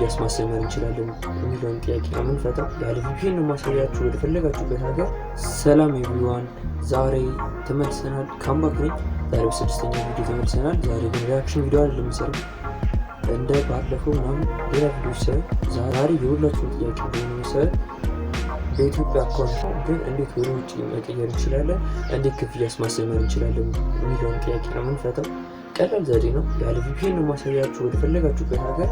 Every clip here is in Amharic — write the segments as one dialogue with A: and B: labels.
A: ክፍያስ ማስጀመር እንችላለን የሚለውን ጥያቄ ነው የምንፈታው። ያለ ቪፒኤን ነው ማሳያችሁ ወደ ፈለጋችሁበት ሀገር። ሰላም ኤቭሪዋን፣ ዛሬ ተመልሰናል። ካምባክ ነኝ። ዛሬ በስድስተኛ ቪዲዮ ተመልሰናል። ዛሬ ግን ሪያክሽን ቪዲዮ አይደለም የምሰራው እንደ ባለፈው ምናምን ሌላ ቪዲዮ ሲሆን ዛሬ የሁላችሁም ጥያቄ እንደሆነ መሰረት በኢትዮጵያ አካውንት ግን እንዴት ወደ ውጭ መቀየር እንችላለን፣ እንዴት ክፍያስ ማስጀመር እንችላለን የሚለውን ጥያቄ ነው የምንፈታው። ቀላል ዘዴ ነው። ያለ ቪፒኤን ነው ማሳያችሁ ወደ ፈለጋችሁበት ሀገር።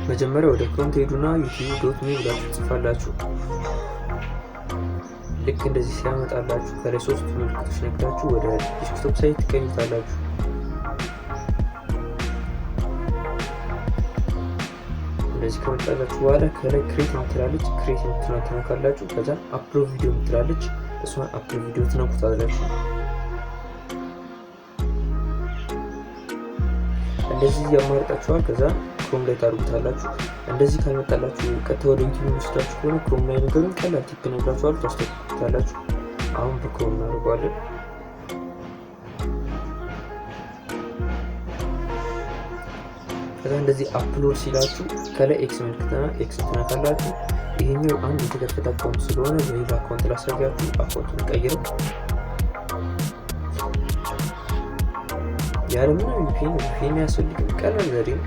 A: መጀመሪያ ወደ ክሮም ትሄዱና youtube.me ብላችሁ ትጽፋላችሁ። ልክ እንደዚህ ሲያመጣላችሁ ከላይ ሶስት ምልክቶች ነክታችሁ ወደ ዲስክቶፕ ሳይት ትቀይሩታላችሁ። እንደዚህ ከመጣላችሁ በኋላ ከላይ ክሬት የምትላለች ክሬት ትነካላችሁ። ከዛ አፕሎድ ቪዲዮ የምትላለች እሷን አፕሎድ ቪዲዮ ትነኩታላችሁ። እንደዚህ ያማርጣችኋል። ከዛ ክሮም ላይ ታርጉታላችሁ። እንደዚህ ካልመጣላችሁ ቀጥታ ወደ ዩቲዩብ ወስዳችሁ ከሆነ ክሮም ላይ ነገሩን ቀላል ቲፕ ነግራችኋል፣ ታስተካክሉታላችሁ። አሁን በክሮም እናደርገዋለን። ከዛ እንደዚህ አፕሎድ ሲላችሁ ከላይ ኤክስ ምልክትና ኤክስ ትነካላችሁ። ይሄኛው አንድ የተከፈተ አካውንት ስለሆነ በሌላ አካውንት ላሳያችሁ። አካውንቱን ቀይረው ያለምንም ቪፒኤን ያስፈልግም። ቀላል ዘዴ ነው።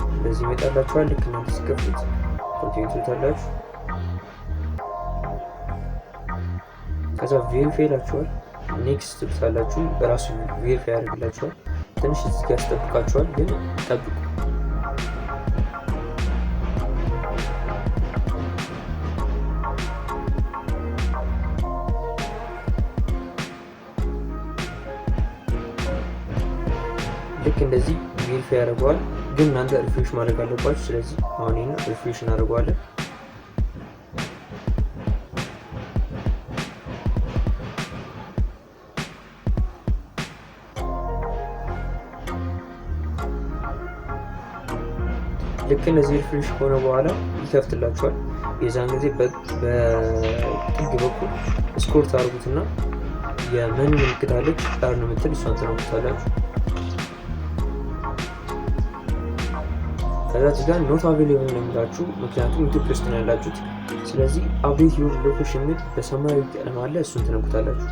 A: እንደዚህ ይመጣላችኋል። ልክ እናንተ ሲከፍቱት ኮንቴንቱ ታላችሁ። ከዛ ቬሪፋይ ይላችኋል። ኔክስት ትሉታላችሁ። ራሱ ቬሪፋይ ያደርግላችኋል። ትንሽ እዚህ ያስጠብቃችኋል፣ ግን ጠብቁ። ልክ እንደዚህ ቬሪፋይ ያደርገዋል፣ ግን እናንተ ሪፍሬሽ ማድረግ አለባችሁ። ስለዚህ አሁን ይሄን ሪፍሬሽ እናደርገዋለን። ልክ እንደዚህ ሪፍሬሽ ከሆነ በኋላ ይከፍትላችኋል። የዛን ጊዜ በጥግ በኩል ስኮር ታደርጉትና የመኑ ምልክት አለች ጣርን የምትል እሷን ትነኩታላችሁ። ከዛ እዚህ ጋር ኖት አቬሌብል ነው የሚላችሁ፣ ምክንያቱም ኢትዮጵያ ውስጥ ነው ያላችሁት። ስለዚህ አፕዴት ዩር ሎኬሽን የሚል በሰማያዊ ቀለም አለ፣ እሱን ትነኩታላችሁ።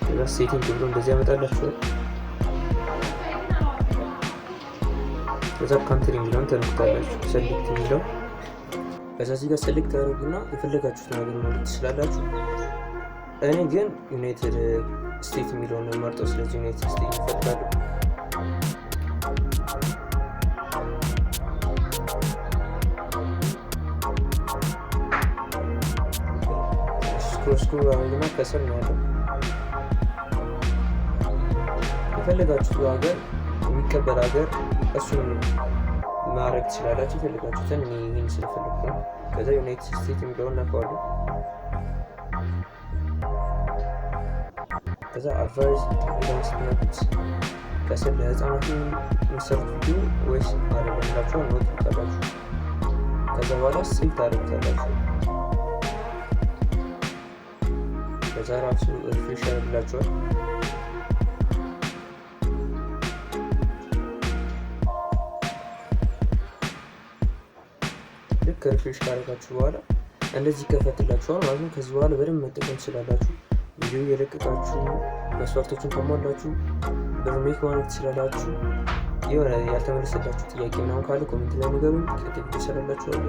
A: ከዛ ሴቲንግ ብሎ እንደዚህ ያመጣላችኋል። ከዛ ካንትሪ የሚለውን ተነኩታላችሁ፣ ሰሌክት የሚለው። ከዛ እዚህ ጋር ሰሌክት ታደርጉና የፈለጋችሁትን ሀገር መምረጥ ትችላላችሁ። እኔ ግን ዩናይትድ ስቴት የሚለውን ነው የምመርጠው። ስለዚህ ዩናይትድ ስቴት ይፈልጋሉ። ስክሮል አድርጉና ከስር ነው ያለው። የፈለጋችሁት ሀገር የሚቀበል ሀገር እሱን ማድረግ ትችላላችሁ። የፈለጋችሁትን እኔ ይህን ስለፈለኩ ነው። ከዛ ዩናይትድ ስቴትስ የሚለውን ነካዋለሁ። ከዛ አድቫይዝ ሚሊዮን ስትነኩት ከስር ለህፃናት የሚሰሩት ቪዲዮ ወይስ አይደለም ብላችኋል ኖት ታላችሁ። ከዛ በኋላ ሴቭ ታደርጉታላችሁ። ከዛ ራሱ ሪፍሬሽ ያደርግላችኋል። ልክ ሪፍሬሽ ካደረጋችሁ በኋላ እንደዚህ ይከፈትላችኋል ማለት ነው። ከዚህ በኋላ በደንብ መጠቀም ትችላላችሁ። ቪዲዮ የለቀቃችሁ መስፈርቶችን ከሟላችሁ ብር ሜክ ማድረግ ትችላላችሁ። የሆነ ያልተመለሰላችሁ ጥያቄ ምናምን ካለ ኮሜንት ላይ ንገሩኝ። ቀጥታ ይሰራላችኋል።